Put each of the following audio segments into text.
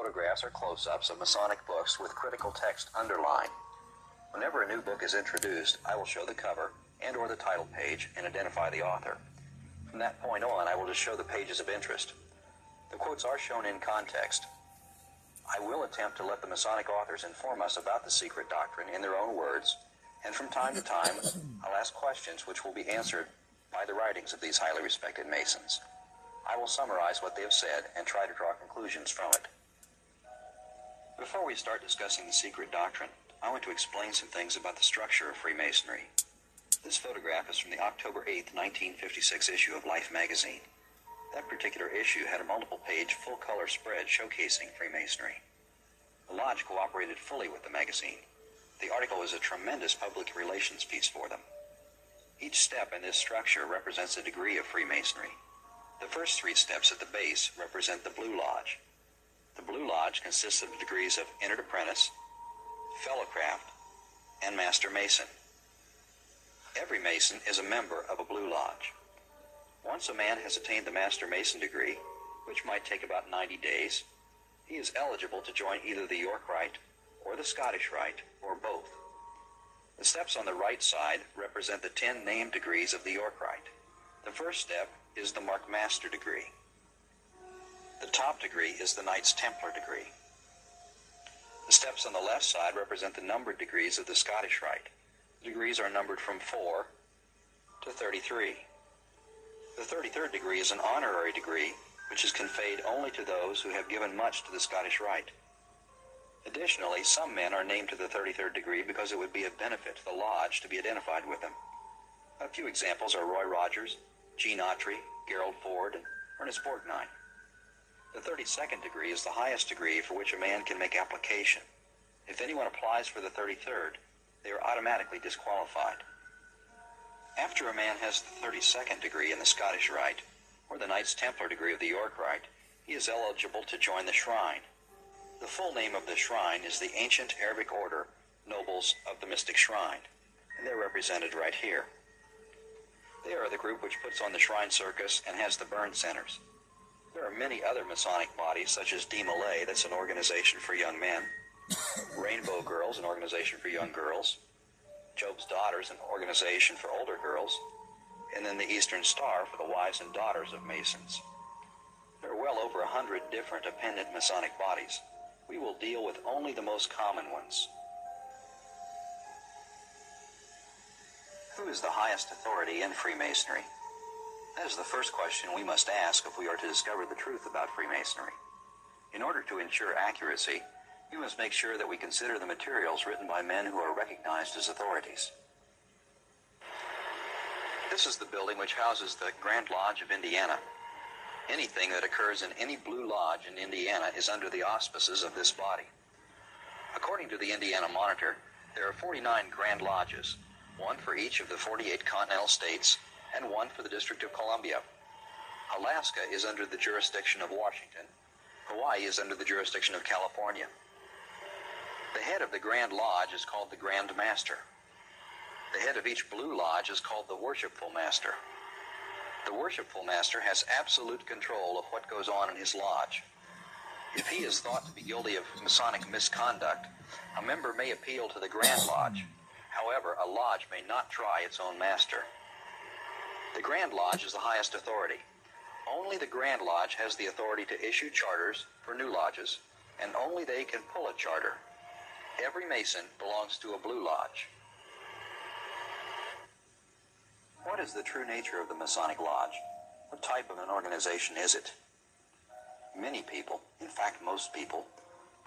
photographs are close-ups of Masonic books with critical text underlined. Whenever a new book is introduced, I will show the cover and or the title page and identify the author. From that point on, I will just show the pages of interest. The quotes are shown in context. I will attempt to let the Masonic authors inform us about the secret doctrine in their own words, and from time to time, I'll ask questions which will be answered by the writings of these highly respected Masons. I will summarize what they have said and try to draw conclusions from it. Before we start discussing the secret doctrine, I want to explain some things about the structure of Freemasonry. This photograph is from the October 8, 1956 issue of Life magazine. That particular issue had a multiple-page, full-color spread showcasing Freemasonry. The Lodge cooperated fully with the magazine. The article was a tremendous public relations piece for them. Each step in this structure represents a degree of Freemasonry. The first three steps at the base represent the Blue Lodge. The Blue Lodge consists of the degrees of Entered Apprentice, Fellowcraft, and Master Mason. Every Mason is a member of a Blue Lodge. Once a man has attained the Master Mason degree, which might take about 90 days, he is eligible to join either the York Rite or the Scottish Rite, or both. The steps on the right side represent the 10 named degrees of the York Rite. The first step is the Mark Master degree. The top degree is the Knights Templar degree. The steps on the left side represent the numbered degrees of the Scottish Rite. The degrees are numbered from 4 to 33. The 33rd degree is an honorary degree, which is conferred only to those who have given much to the Scottish Rite. Additionally, some men are named to the 33rd degree because it would be of benefit to the Lodge to be identified with them. A few examples are Roy Rogers, Gene Autry, Gerald Ford, and Ernest Borgnine. The 32nd degree is the highest degree for which a man can make application. If anyone applies for the 33rd, they are automatically disqualified. After a man has the 32nd degree in the Scottish Rite, or the Knights Templar degree of the York Rite, he is eligible to join the Shrine. The full name of the Shrine is the Ancient Arabic Order Nobles of the Mystic Shrine, and they're represented right here. They are the group which puts on the Shrine Circus and has the burn centers. There are many other Masonic bodies, such as D-Malay, that's an organization for young men, Rainbow Girls, an organization for young girls, Job's Daughters, an organization for older girls, and then the Eastern Star for the wives and daughters of Masons. There are well over 100 different appendant Masonic bodies. We will deal with only the most common ones. Who is the highest authority in Freemasonry? That is the first question we must ask if we are to discover the truth about Freemasonry. In order to ensure accuracy, we must make sure that we consider the materials written by men who are recognized as authorities. This is the building which houses the Grand Lodge of Indiana. Anything that occurs in any Blue Lodge in Indiana is under the auspices of this body. According to the Indiana Monitor, there are 49 Grand Lodges, one for each of the 48 continental states and one for the District of Columbia. Alaska is under the jurisdiction of Washington. Hawaii is under the jurisdiction of California. The head of the Grand Lodge is called the Grand Master. The head of each Blue Lodge is called the Worshipful Master. The Worshipful Master has absolute control of what goes on in his lodge. If he is thought to be guilty of Masonic misconduct, a member may appeal to the Grand Lodge. However, a lodge may not try its own master. The Grand Lodge is the highest authority. Only the Grand Lodge has the authority to issue charters for new lodges, and only they can pull a charter. Every Mason belongs to a Blue Lodge. What is the true nature of the Masonic Lodge? What type of an organization is it? Many people, in fact most people,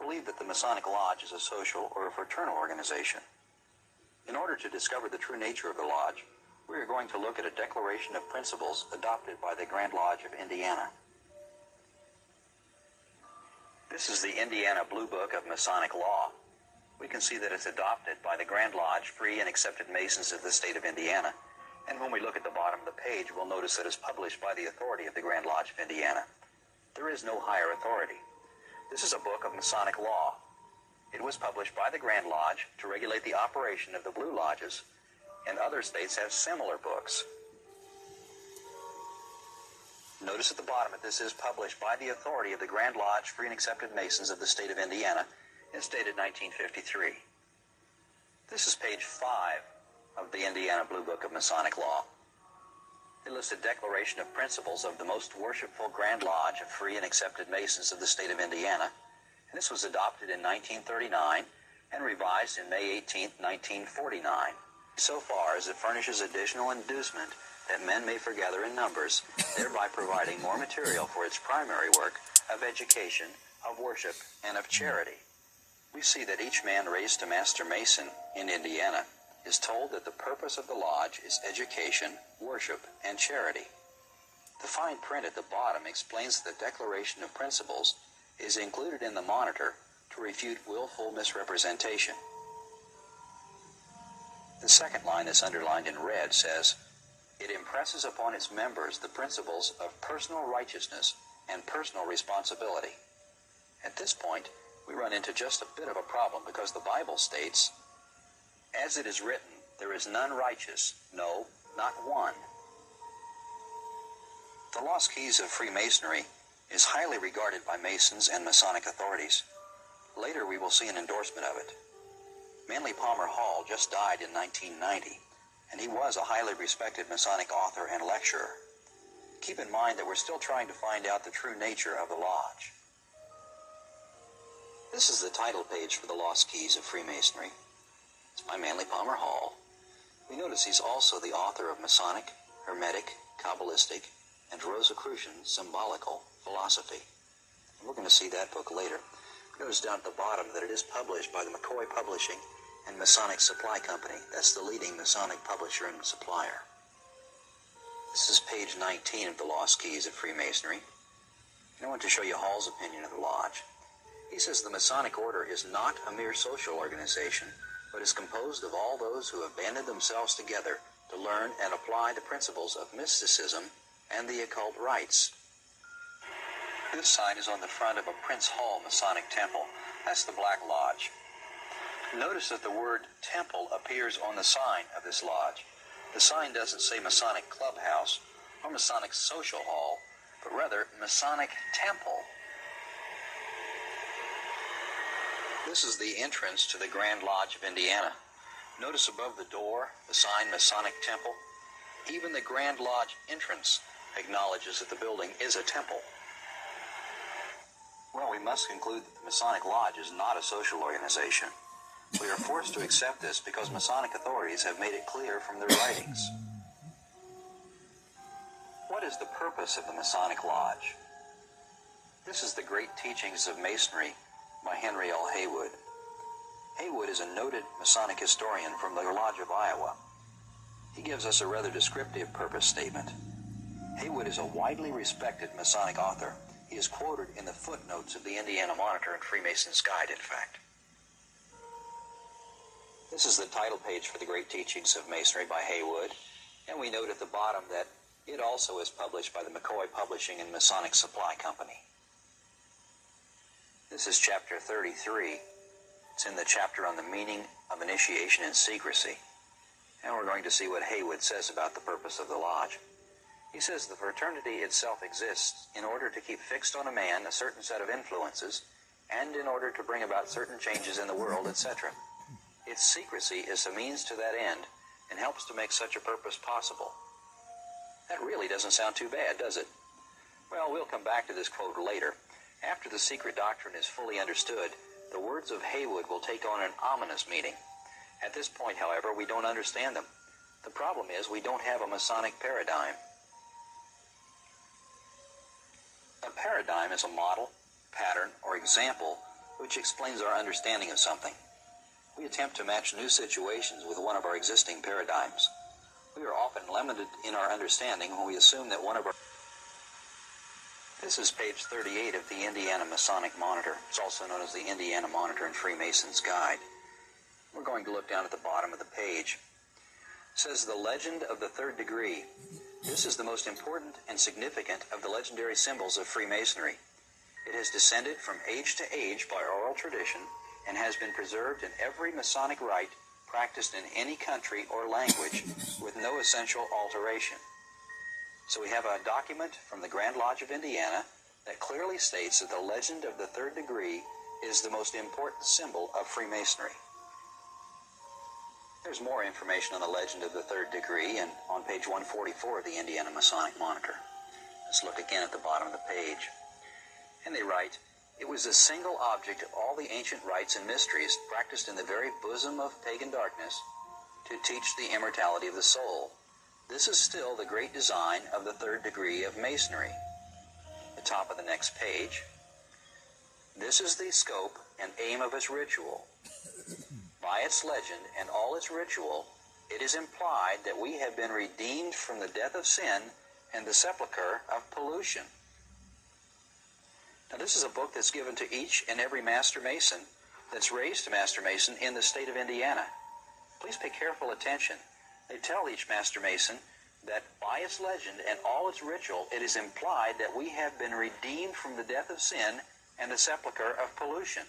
believe that the Masonic Lodge is a social or a fraternal organization. In order to discover the true nature of the Lodge, we are going to look at a declaration of principles adopted by the Grand Lodge of Indiana. This is the Indiana Blue Book of Masonic Law. We can see that it's adopted by the Grand Lodge, Free and Accepted Masons of the state of Indiana. And when we look at the bottom of the page, we'll notice that it's published by the authority of the Grand Lodge of Indiana. There is no higher authority. This is a book of Masonic law. It was published by the Grand Lodge to regulate the operation of the Blue Lodges, and other states have similar books. Notice at the bottom that this is published by the authority of the Grand Lodge Free and Accepted Masons of the state of Indiana. It's dated 1953. This is page 5 of the Indiana Blue Book of Masonic Law. It lists a declaration of principles of the most worshipful Grand Lodge of Free and Accepted Masons of the state of Indiana. And this was adopted in 1939 and revised in May 18, 1949. So far as it furnishes additional inducement that men may foregather in numbers, thereby providing more material for its primary work of education, of worship, and of charity. We see that each man raised to Master Mason in Indiana is told that the purpose of the lodge is education, worship, and charity. The fine print at the bottom explains that the Declaration of Principles is included in the monitor to refute willful misrepresentation. The second line that's underlined in red says, "It impresses upon its members the principles of personal righteousness and personal responsibility." At this point, we run into just a bit of a problem because the Bible states, "As it is written, there is none righteous, no, not one." The Lost Keys of Freemasonry is highly regarded by Masons and Masonic authorities. Later we will see an endorsement of it. Manly Palmer Hall just died in 1990, and he was a highly respected Masonic author and lecturer. Keep in mind that we're still trying to find out the true nature of the lodge. This is the title page for the Lost Keys of Freemasonry. It's by Manly Palmer Hall. We notice he's also the author of Masonic, Hermetic, Kabbalistic, and Rosicrucian Symbolical Philosophy. And we're going to see that book later. Notice down at the bottom that it is published by the McCoy Publishing and Masonic Supply Company. That's the leading Masonic publisher and supplier. This is page 19 of the Lost Keys of Freemasonry. And I want to show you Hall's opinion of the lodge. He says the Masonic Order is not a mere social organization, but is composed of all those who have banded themselves together to learn and apply the principles of mysticism and the occult rites. This sign is on the front of a Prince Hall Masonic temple. That's the Black Lodge. Notice that the word temple appears on the sign of this lodge. The sign doesn't say Masonic Clubhouse or Masonic Social Hall, but rather Masonic Temple. This is the entrance to the Grand Lodge of Indiana. Notice above the door the sign Masonic Temple. Even the Grand Lodge entrance acknowledges that the building is a temple. Well, we must conclude that the Masonic Lodge is not a social organization. We are forced to accept this because Masonic authorities have made it clear from their writings. What is the purpose of the Masonic Lodge? This is the Great Teachings of Masonry by Henry L. Haywood. Haywood is a noted Masonic historian from the Lodge of Iowa. He gives us a rather descriptive purpose statement. Haywood is a widely respected Masonic author. He is quoted in the footnotes of the Indiana Monitor and Freemason's Guide, in fact. This is the title page for the Great Teachings of Masonry by Haywood, and we note at the bottom that it also is published by the McCoy Publishing and Masonic Supply Company. This is chapter 33. It's in the chapter on the meaning of initiation and secrecy. And we're going to see what Haywood says about the purpose of the lodge. He says the fraternity itself exists in order to keep fixed on a man a certain set of influences and in order to bring about certain changes in the world, etc. Its secrecy is a means to that end and helps to make such a purpose possible. That really doesn't sound too bad, does it? Well, we'll come back to this quote later. After the secret doctrine is fully understood, the words of Haywood will take on an ominous meaning. At this point, however, we don't understand them. The problem is we don't have a Masonic paradigm. A paradigm is a model, pattern, or example which explains our understanding of something. We attempt to match new situations with one of our existing paradigms. We are often limited in our understanding when we assume that one of our... This is page 38 of the Indiana Masonic Monitor. It's also known as the Indiana Monitor and Freemason's Guide. We're going to look down at the bottom of the page. It says, the legend of the third degree. This is the most important and significant of the legendary symbols of Freemasonry. It has descended from age to age by oral tradition and has been preserved in every Masonic rite practiced in any country or language with no essential alteration. So we have a document from the Grand Lodge of Indiana that clearly states that the legend of the third degree is the most important symbol of Freemasonry. There's more information on the legend of the third degree and on page 144 of the Indiana Masonic Monitor. Let's look again at the bottom of the page. And they write, "It was the single object of all the ancient rites and mysteries practiced in the very bosom of pagan darkness to teach the immortality of the soul. This is still the great design of the third degree of Masonry." The top of the next page. "This is the scope and aim of its ritual. By its legend and all its ritual, it is implied that we have been redeemed from the death of sin and the sepulchre of pollution." Now, this is a book that's given to each and every Master Mason that's raised to Master Mason in the state of Indiana. Please pay careful attention. They tell each Master Mason that by its legend and all its ritual, it is implied that we have been redeemed from the death of sin and the sepulchre of pollution.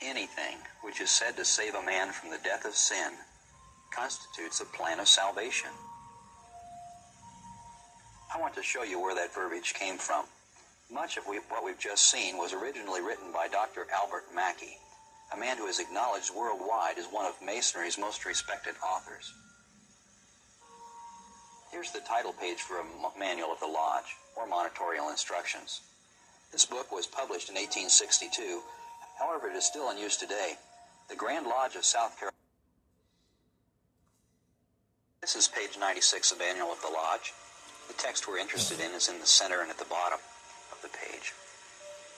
Anything which is said to save a man from the death of sin constitutes a plan of salvation. I want to show you where that verbiage came from. Much of what we've just seen was originally written by Dr. Albert Mackey, a man who is acknowledged worldwide as one of Masonry's most respected authors. Here's the title page for a manual of the Lodge, or monitorial instructions. This book was published in 1862. However, it is still in use today. The Grand Lodge of South Carolina. This is page 96 of the Manual of the Lodge. The text we're interested in is in the center and at the bottom of the page.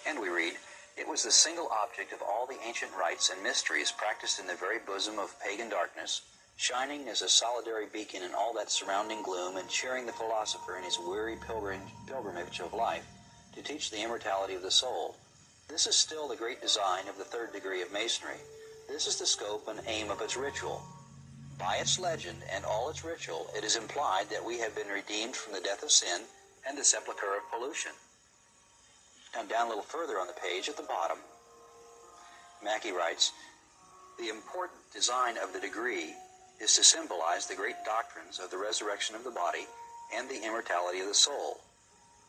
And we read, "It was the single object of all the ancient rites and mysteries practiced in the very bosom of pagan darkness, shining as a solitary beacon in all that surrounding gloom and cheering the philosopher in his weary pilgrimage of life to teach the immortality of the soul. This is still the great design of the third degree of Masonry. This is the scope and aim of its ritual. By its legend and all its ritual, it is implied that we have been redeemed from the death of sin and the sepulchre of pollution." Now down a little further on the page at the bottom, Mackey writes, "The important design of the degree is to symbolize the great doctrines of the resurrection of the body and the immortality of the soul.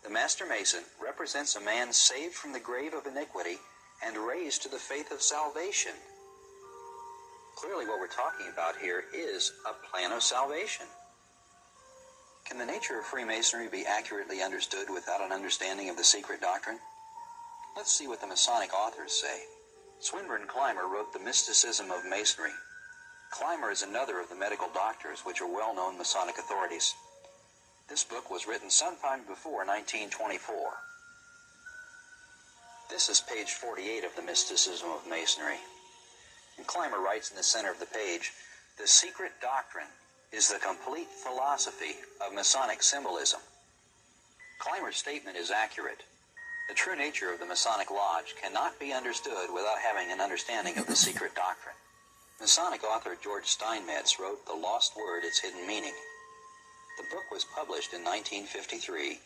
The Master Mason represents a man saved from the grave of iniquity and raised to the faith of salvation." Clearly what we're talking about here is a plan of salvation. Can the nature of Freemasonry be accurately understood without an understanding of the secret doctrine? Let's see what the Masonic authors say. Swinburne Clymer wrote The Mysticism of Masonry. Clymer is another of the medical doctors which are well-known Masonic authorities. This book was written sometime before 1924. This is page 48 of The Mysticism of Masonry. And Clymer writes in the center of the page, "The secret doctrine is the complete philosophy of Masonic symbolism." Clymer's statement is accurate. The true nature of the Masonic Lodge cannot be understood without having an understanding of the secret doctrine. Masonic author George Steinmetz wrote The Lost Word, Its Hidden Meaning. The book was published in 1953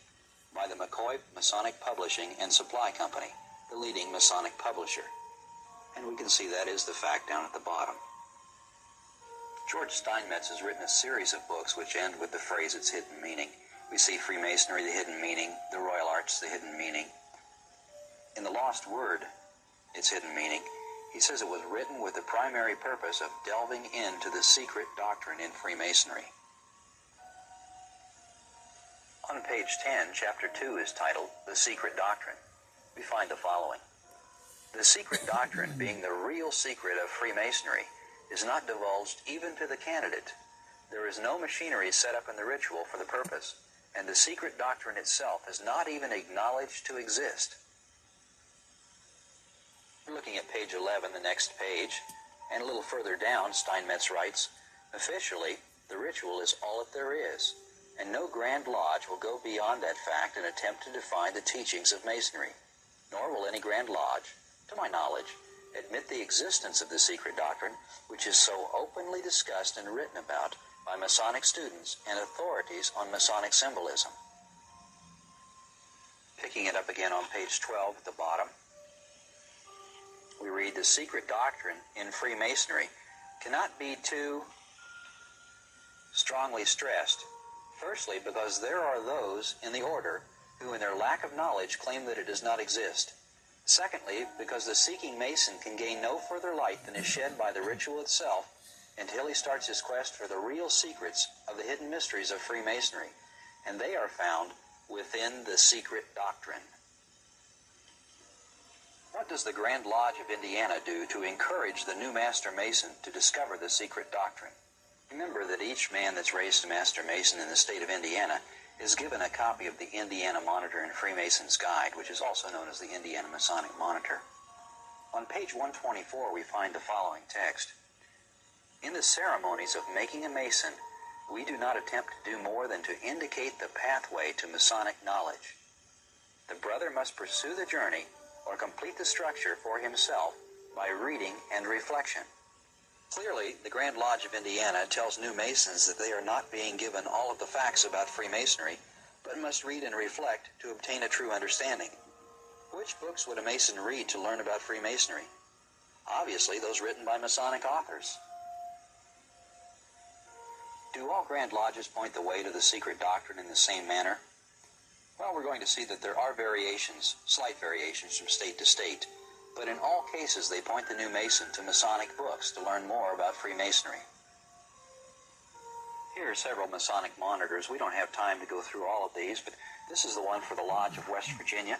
by the McCoy Masonic Publishing and Supply Company, the leading Masonic publisher. And we can see that is the fact down at the bottom. George Steinmetz has written a series of books which end with the phrase "its hidden meaning." We see Freemasonry, the hidden meaning, the Royal Arch, the hidden meaning. In The Lost Word, Its Hidden Meaning, he says it was written with the primary purpose of delving into the secret doctrine in Freemasonry. On page 10, chapter 2 is titled The Secret Doctrine. We find the following. "The secret doctrine, being the real secret of Freemasonry, is not divulged even to the candidate. There is no machinery set up in the ritual for the purpose, and the secret doctrine itself is not even acknowledged to exist." We're looking at page 11, the next page, and a little further down, Steinmetz writes, "Officially, the ritual is all that there is, and no Grand Lodge will go beyond that fact and attempt to define the teachings of Masonry, nor will any Grand Lodge, to my knowledge, admit the existence of the secret doctrine, which is so openly discussed and written about by Masonic students and authorities on Masonic symbolism." Picking it up again on page 12 at the bottom, we read, "The secret doctrine in Freemasonry cannot be too strongly stressed, Firstly, because there are those in the order who, in their lack of knowledge, claim that it does not exist. Secondly, because the seeking Mason can gain no further light than is shed by the ritual itself until he starts his quest for the real secrets of the hidden mysteries of Freemasonry, and they are found within the secret doctrine. What does the Grand Lodge of Indiana do to encourage the new Master Mason to discover the secret doctrine? Remember that each man that's raised a Master Mason in the state of Indiana is given a copy of the Indiana Monitor and Freemason's Guide, which is also known as the Indiana Masonic Monitor. On page 124, we find the following text. In the ceremonies of making a Mason, we do not attempt to do more than to indicate the pathway to Masonic knowledge. The brother must pursue the journey or complete the structure for himself by reading and reflection. Clearly, the Grand Lodge of Indiana tells new Masons that they are not being given all of the facts about Freemasonry, but must read and reflect to obtain a true understanding. Which books would a Mason read to learn about Freemasonry? Obviously, those written by Masonic authors. Do all Grand Lodges point the way to the secret doctrine in the same manner? Well, we're going to see that there are variations, slight variations from state to state, but in all cases they point the new Mason to Masonic books to learn more about Freemasonry. Here are several Masonic monitors. We don't have time to go through all of these, but this is the one for the Lodge of West Virginia.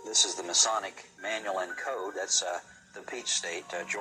This is the Masonic Manual and Code. That's the Peach State, Georgia.